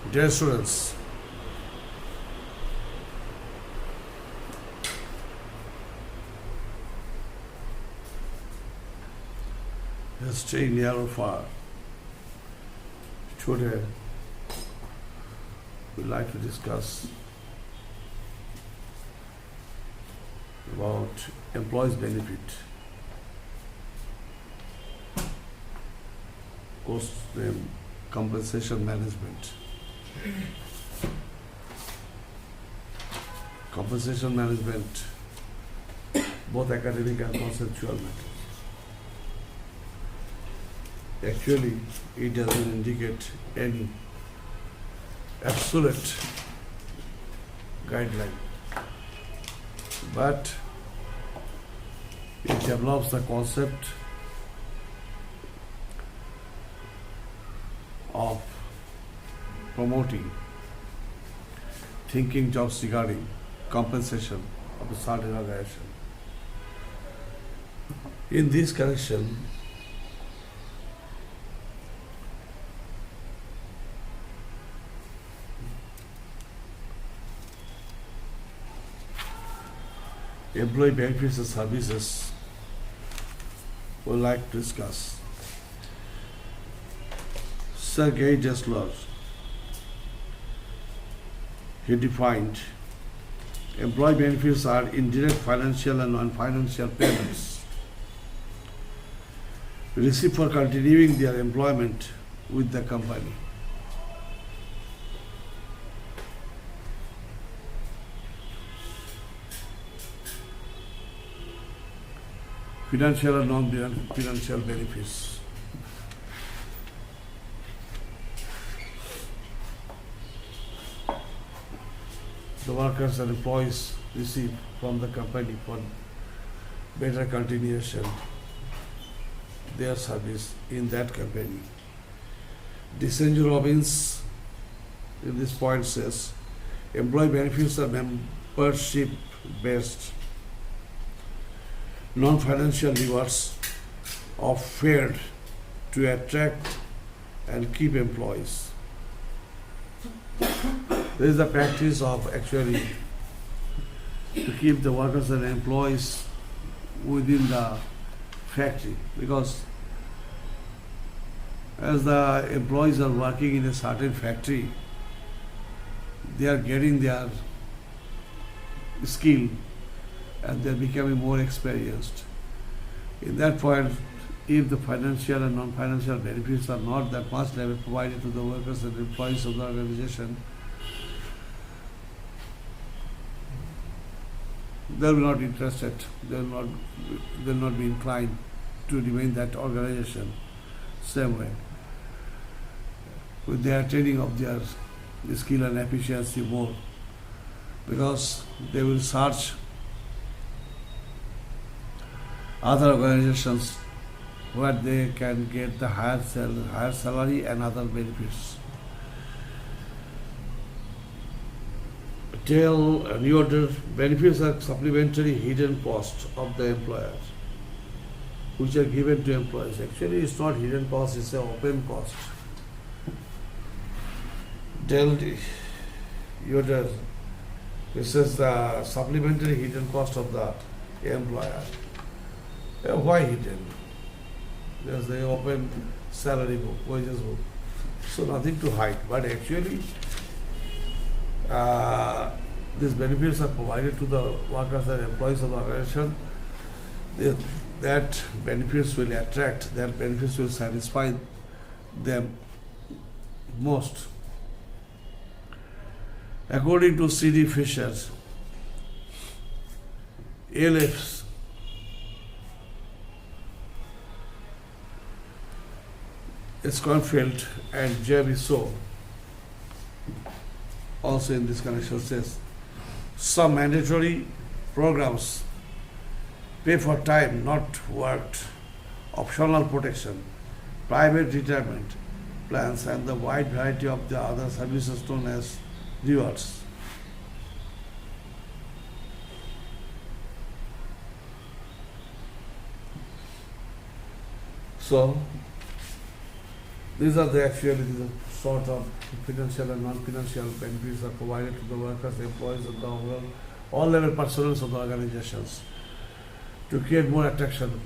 Dear students, let's stay near or far. Today, we'd like to discuss about employees' benefit. Course name compensation management. Compensation management, both academic and conceptual matters. Actually, it doesn't indicate any absolute guideline, but it develops the concept of promoting thinking jobs regarding compensation of a certain organization. In this connection, employee benefits and services would like to discuss. Sergei Desler, he defined employee benefits are indirect financial and non-financial payments received for continuing their employment with the company. Financial and non-financial benefits. The workers and employees receive from the company for better continuation their service in that company. Desanjay Robbins in this point says employee benefits are membership based non-financial rewards offered to attract and keep employees. There is a practice of actually to keep the workers and employees within the factory, because as the employees are working in a certain factory, they are getting their skill and they are becoming more experienced. In that point, if the financial and non-financial benefits are not that much level provided to the workers and employees of the organization, they will not interested, they will not be inclined to remain that organization same way. With their training of their skill and efficiency more, because they will search other organizations where they can get the higher salary and other benefits. Tell and your benefits are supplementary hidden costs of the employer, which are given to employees. Actually, it's not hidden cost; it's an open cost. Tell your this is the supplementary hidden cost of the employer. Why hidden? There's the open salary book, wages book. So nothing to hide. But actually, these benefits are provided to the workers and employees of the organization. That benefits will attract, that benefits will satisfy them most. According to C.D. Fisher, ALFs Schoenfeld and J.B. So also in this connection says some mandatory programs pay for time not worked, optional protection, private retirement plans, and the wide variety of the other services known as rewards. So These are the sort of financial and non-financial benefits are provided to the workers, employees, and the overall all-level personnel of the organizations to create more attraction.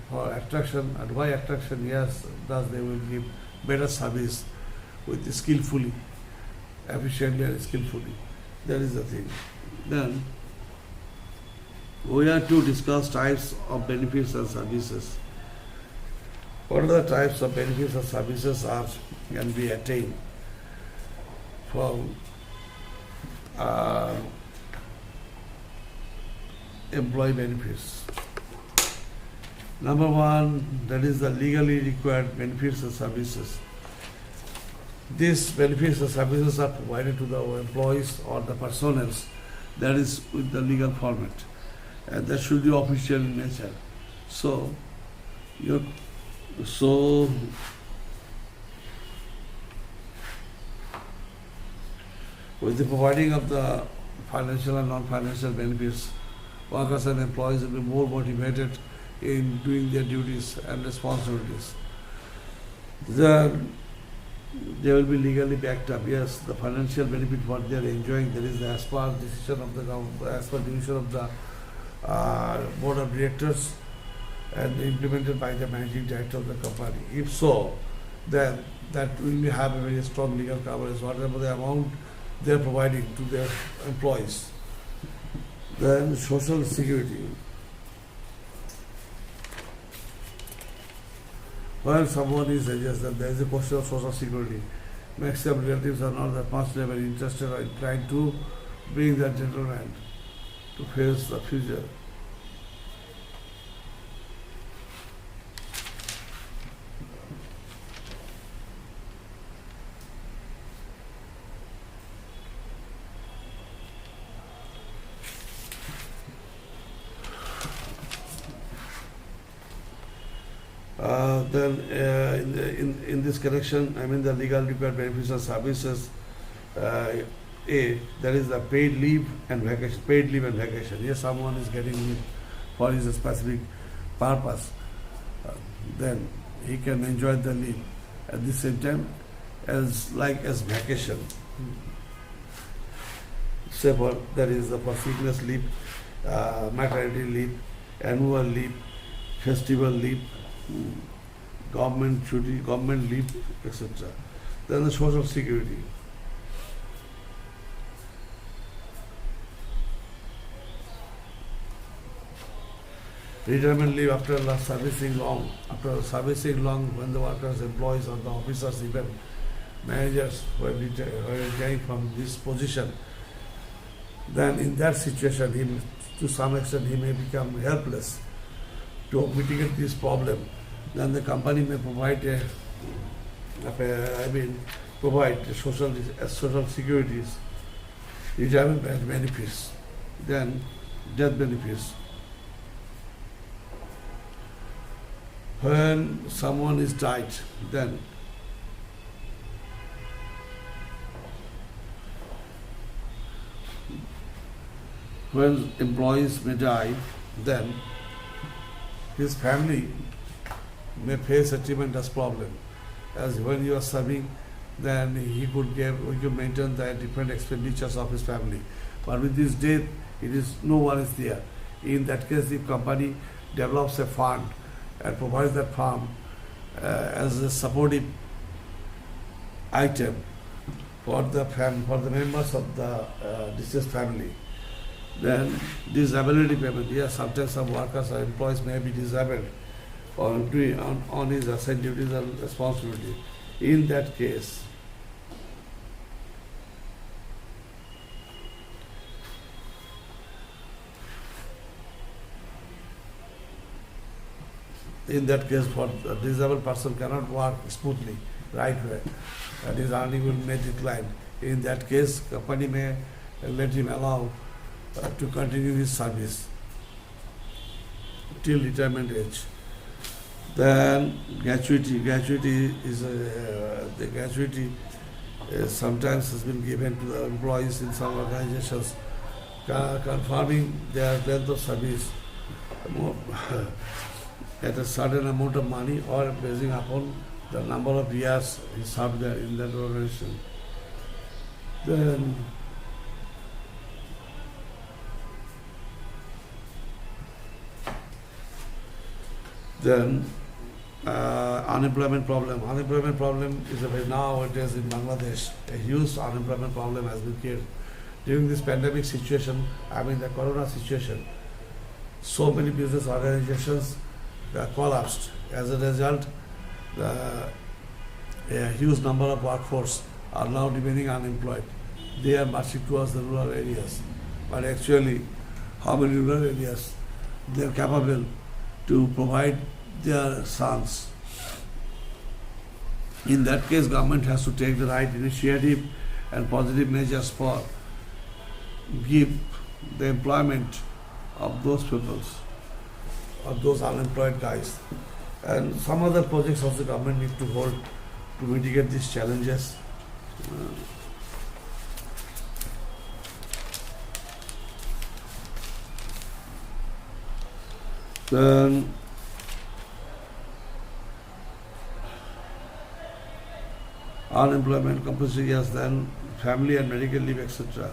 For attraction, and why attraction? Yes, thus they will give better service with skillfully, efficiently, and skillfully. That is the thing. Then we are to discuss types of benefits and services. What are the types of benefits and services can be attained from employee benefits? Number one, that is the legally required benefits and services. These benefits and services are provided to the employees or the personnel, that is with the legal format, and that should be official in nature. With the providing of the financial and non-financial benefits, workers and employees will be more motivated in doing their duties and responsibilities. Then they will be legally backed up. Yes, the financial benefit what they are enjoying, there is as per decision of the government, as per decision of the board of directors, and implemented by the managing director of the company. If so, then that will have a very strong legal coverage, whatever the amount they are providing to their employees. Then social security. When someone is ages, then there is a question of social security. Maximum relatives are not that much very interested or inclined to bring that gentleman to face the future. In this connection, I mean the legal required benefits and services. There is the paid leave and vacation. Paid leave and vacation. Yes, someone is getting leave for his specific purpose. Then he can enjoy the leave at the same time as vacation. Say for there is the for sickness leave, maternity leave, annual leave, festival leave, government duty, government leave, etc. Then the social security. Retirement leave after servicing long, when the workers, employees, or the officers, even managers who are retiring from this position, then in that situation, to some extent, he may become helpless. To mitigate this problem, then the company may provide social securities, retirement benefits, then death benefits. When someone is died, then when employees may die, then his family may face a tremendous problem. As when you are serving, then we could maintain the different expenditures of his family. But with this death, no one is there. In that case, the company develops a fund and provides that fund as a supportive item for the members of the deceased family. Then disability payment. Yes, sometimes some workers or employees may be disabled on his assigned duties and responsibility. In that case, for a disabled person cannot work smoothly, right way, and his earning may decline. In that case, company may let him allow to continue his service till retirement age. Then gratuity. Gratuity sometimes has been given to the employees in some organizations, confirming their length of service at a certain amount of money or basing upon the number of years he served there in that organization. Then unemployment problem. Unemployment problem is nowadays in Bangladesh, a huge unemployment problem has been created. During this pandemic situation, the corona situation, so many business organizations collapsed. As a result, a huge number of workforce are now remaining unemployed. They are marching towards the rural areas. But actually, how many rural areas they are capable to provide their sons? In that case, government has to take the right initiative and positive measures for give the employment of those peoples, of those unemployed guys. And some other projects also government need to hold to mitigate these challenges. Then unemployment compulsory, yes, then family and medical leave, etc.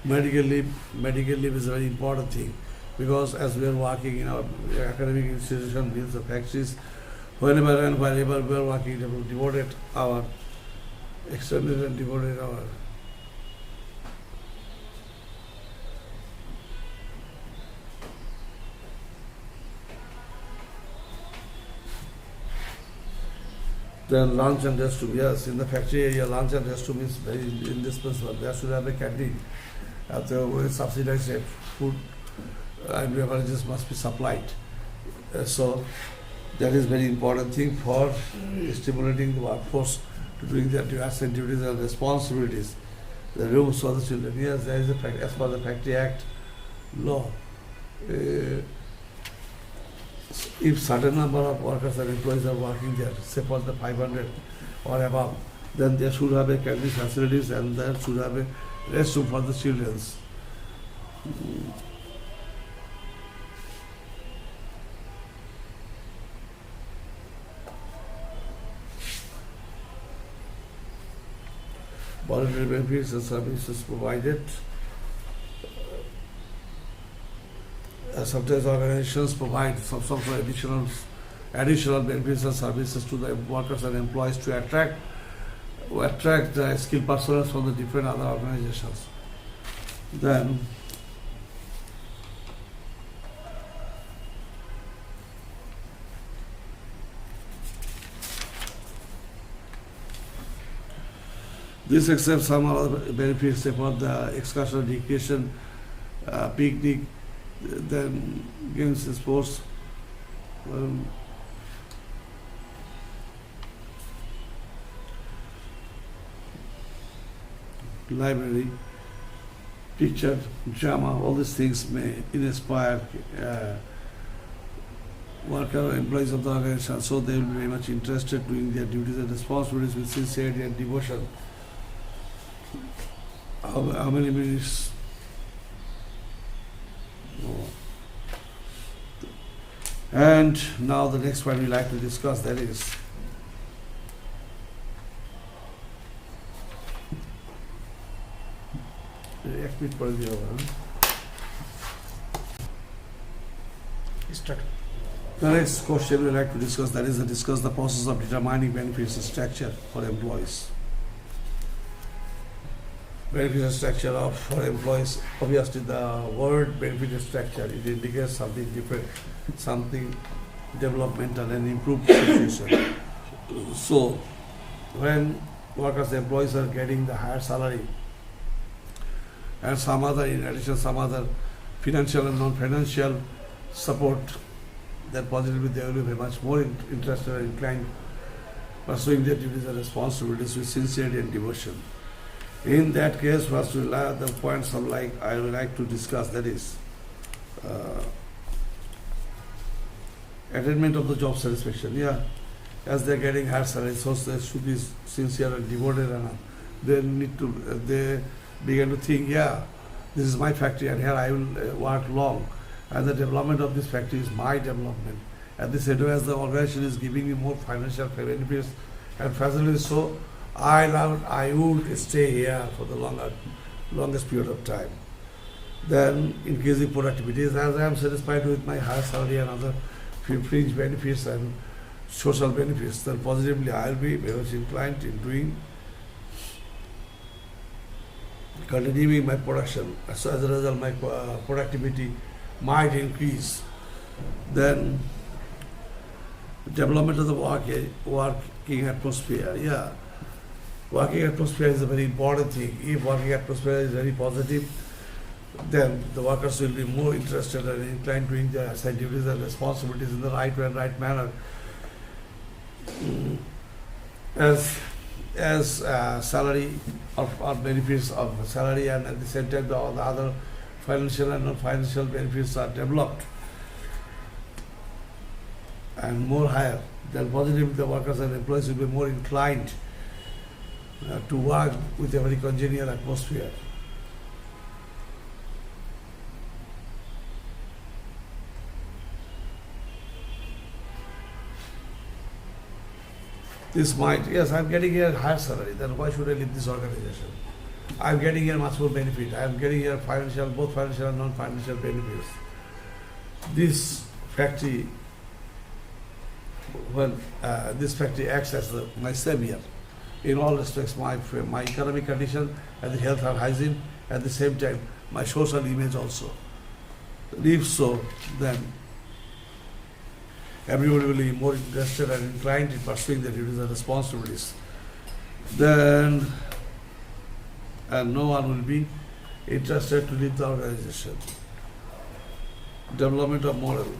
Medical leave is a very important thing, because as we are working in our academic institution, means the factories, whenever and wherever we are working, we have devoted our extended and devoted our then lunch and restroom. Yes, in the factory area, lunch and restroom is very indispensable. There should have a canteen. With subsidized food and beverages must be supplied. So that is very important thing for stimulating the workforce to doing their duties and duties and responsibilities. The rooms for the children. Yes, there is a fact, as per the Factory Act law. If certain number of workers and employees are working there, say for the 500 or above, then there should have a canteen facilities and there should have a restroom for the children. Voluntary benefits and services provided. Sometimes organizations provide some sort of additional benefits and services to the workers and employees to attract the skilled personnel from the different other organizations. Then this accepts some other benefits about the excursion, recreation, picnic, then games and sports. Library, picture, drama, all these things may inspire worker or employees of the organization, so they will be very much interested doing their duties and responsibilities with sincerity and devotion. How many minutes? Oh. And now the next one we like to discuss, that is the next question we like to discuss, that is discuss the process of determining benefits structure for employees. Benefit structure for employees, obviously the word benefit structure, it indicates something different, something developmental and improved situation. So when workers, employees are getting the higher salary and some other, in addition, some other financial and non-financial support, then positively they will be very much more interested and inclined pursuing their duties and responsibilities with sincerity and devotion. In that case, first we'll have the points of I would like to discuss, that is attainment of the job satisfaction. Yeah, as they're getting higher salary, so they should be sincere and devoted enough. They begin to think, This is my factory, and here I will work long. And the development of this factory is my development. At the same time, as the organization is giving me more financial benefits and facilities, so I would stay here for the longest period of time. Then increasing productivity, as I am satisfied with my higher salary and other fringe benefits and social benefits, then positively I will be very much inclined in doing, continuing my production. So as a result, my productivity might increase. Then development of the working atmosphere. Yeah, working atmosphere is a very important thing. If working atmosphere is very positive, then the workers will be more interested and inclined doing their assigned duties and responsibilities in the right way and right manner. As salary or benefits of salary, and at the same time the other financial and non-financial benefits are developed and more higher, then positively the workers and employees will be more inclined to work with a very congenial atmosphere. This might, yes, I'm getting a higher salary, then why should I leave this organization? I'm getting here much more benefit. I'm getting here both financial and non-financial benefits. This factory, this factory acts as my savior in all respects, my economic condition and the health and hygiene, at the same time my social image also. If so, then everybody will be more interested and inclined in pursuing their duties and responsibilities. Then, and no one will be interested to leave the organization. Development of moral.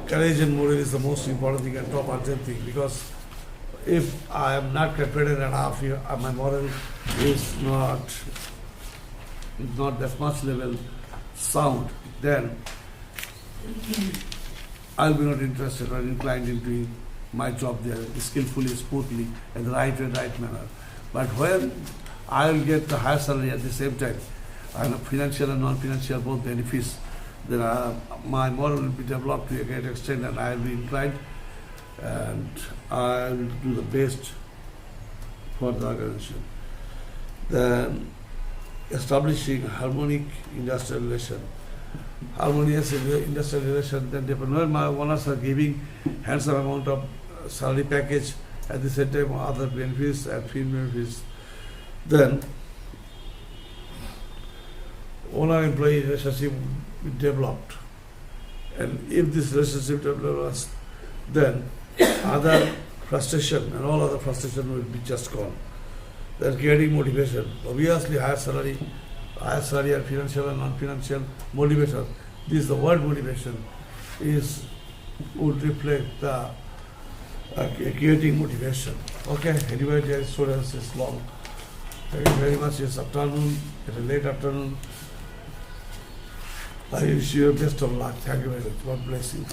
Courage and moral is the most important thing and top urgent thing, because if I am not confident enough, my moral is not that much level sound, then I'll be not interested or inclined in doing my job there skillfully, smoothly, in the right way, right manner. But when I will get the higher salary at the same time, and financial and non-financial both benefits, then my moral will be developed to a great extent, and I will be inclined and I will do the best for the organization. Then establishing harmonic industrial relation. Harmonious industrial relation, then when my owners are giving handsome amount of salary package, at the same time other benefits and fee benefits, then owner-employee relationship will be developed. And if this relationship develops, then other frustration and all other frustration will be just gone. Then creating motivation. Obviously higher salary and financial and non-financial motivation. The word motivation would reflect the creating motivation. Okay, anyway, dear students, it's long. Thank you very much. It's afternoon, it's a late afternoon. I wish you best of luck. Thank you very much. God bless you.